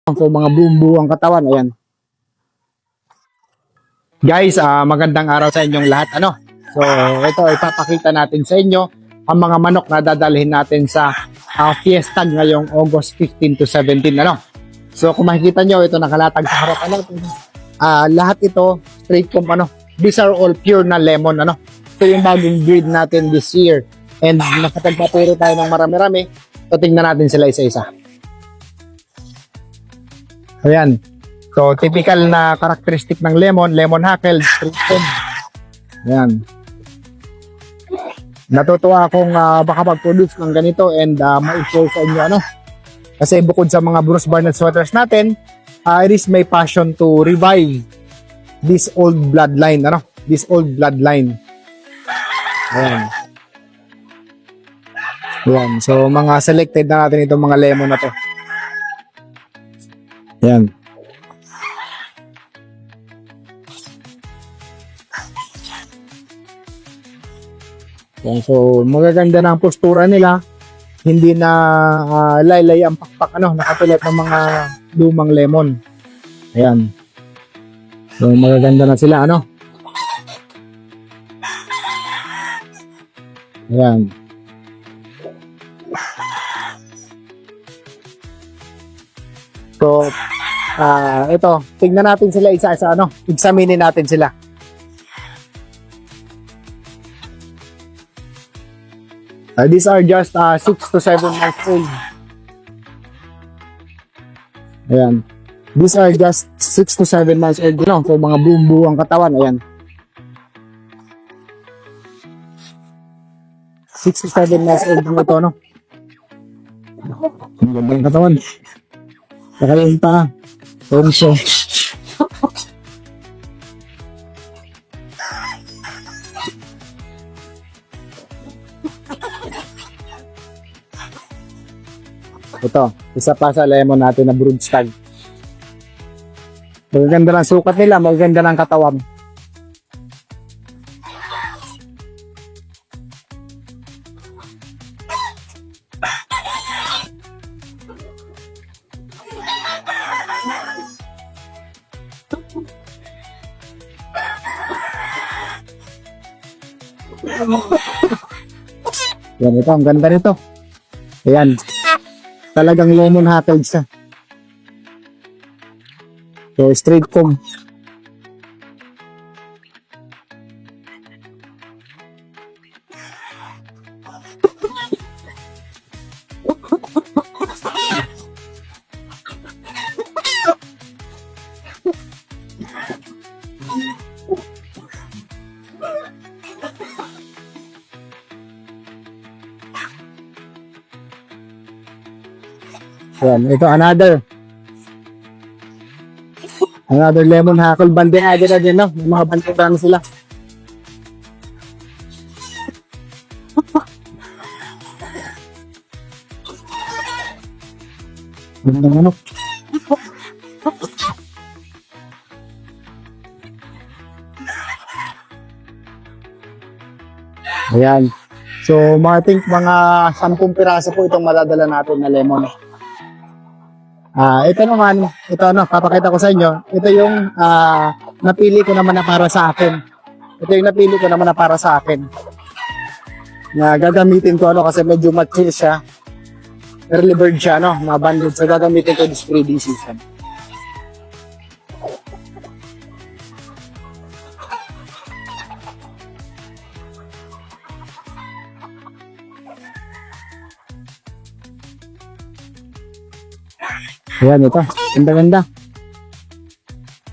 So mga buong ang katawan, ayan. Guys, magandang araw sa inyong lahat. So ito ipapakita natin sa inyo ang mga manok na dadalhin natin sa fiesta ngayong August 15 to 17. So kung makikita nyo, ito nakalatag sa harapan natin. Lahat ito straight comb. These are all pure na lemon. Ito yung bagong breed natin this year. And nakapagpapuro tayo ng marami-rami. So tingnan natin sila isa-isa. Ayan. So, typical na karakteristik ng lemon hackle, straight comb. Ayan. Natutuwa akong baka mag-produce ng ganito and ma-share sa inyo. Kasi bukod sa mga Bruce Barnett sweaters natin, it is my passion to revive this old bloodline. This old bloodline. Ayan. Ayan. So, mga selected na natin itong mga lemon na to. Ayan. Ayan. So, magaganda na ang postura nila. Hindi na laylay ang pakpak, nakatulad ng mga lumang lemon. Ayan. So, magaganda na sila, Ayan. So, ito, tignan natin sila isa-isa, examinin natin sila. These are just 6 to 7 months old. Ayan. These are just 6 to 7 months old, So, mga buong ang katawan, ayan. 6 to 7 months old ito, Ang ganda ng katawan. Saka yung paa. Torso. Ito, isa pa sa lemon natin na brood stag. Magaganda ng sukat nila, magaganda ng katawan. Yan, ito, ang ganda nito. Ayan. Talagang lemon hatag siya. So, straight comb. Ayan, ito another lemon hackle. Bandera na din, May mga bandera na sila. Ganda manok. Ayan. So, mga 10 piraso po itong madadala natin na lemon. Ito naman, papakita ko sa inyo. Ito yung napili ko naman na para sa akin. Na gagamitin ko kasi medyo mature siya. Early bird siya, mga banded. So gagamitin ko this breeding season. Ayan, ito. Ganda-ganda.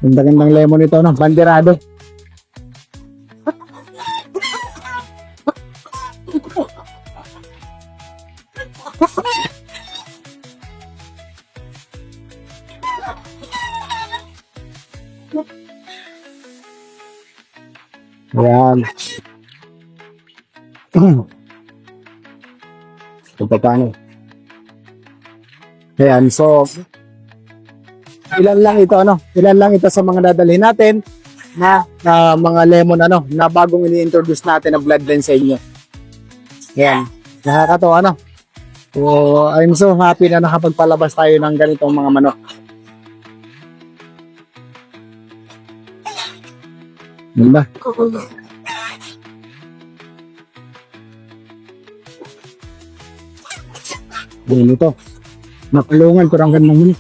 Ganda-gandang lemon ito, Banderado. Ayan. Ito paano? Ayan, so ilan lang ito sa mga dadalhin natin na mga lemon na bagong ini-introduce natin na bloodline sa inyo. Ayan, nakakatawa So I'm so happy na nakapagpalabas tayo ng ganitong mga manok. Ganda. Ayan ito. Napalungan ko lang gandang muli.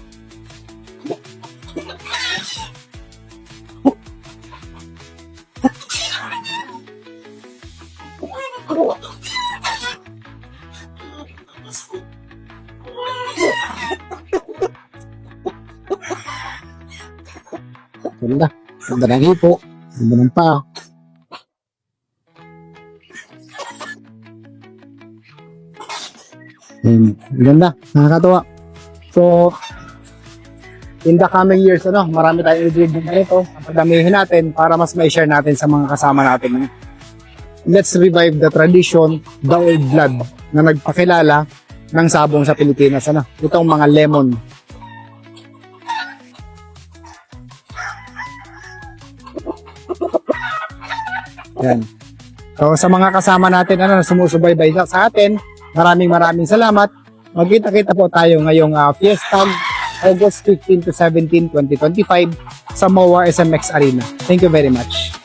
Ganda. Ganda ng hipo. Ganda ng paa. Ganda. Nakakatawa. So, in the coming years, marami tayong i-breed ng ganito. Pagdamihin natin para mas may share natin sa mga kasama natin. Let's revive the tradition, the old blood na nagpakilala ng sabong sa Pilipinas. Itong mga lemon. Yan. So, sa mga kasama natin na sumusubaybay sa atin, maraming salamat. Magkita-kita po tayo ngayong Fiesta August 15 to 17, 2025 sa MOA SMX Arena. Thank you very much.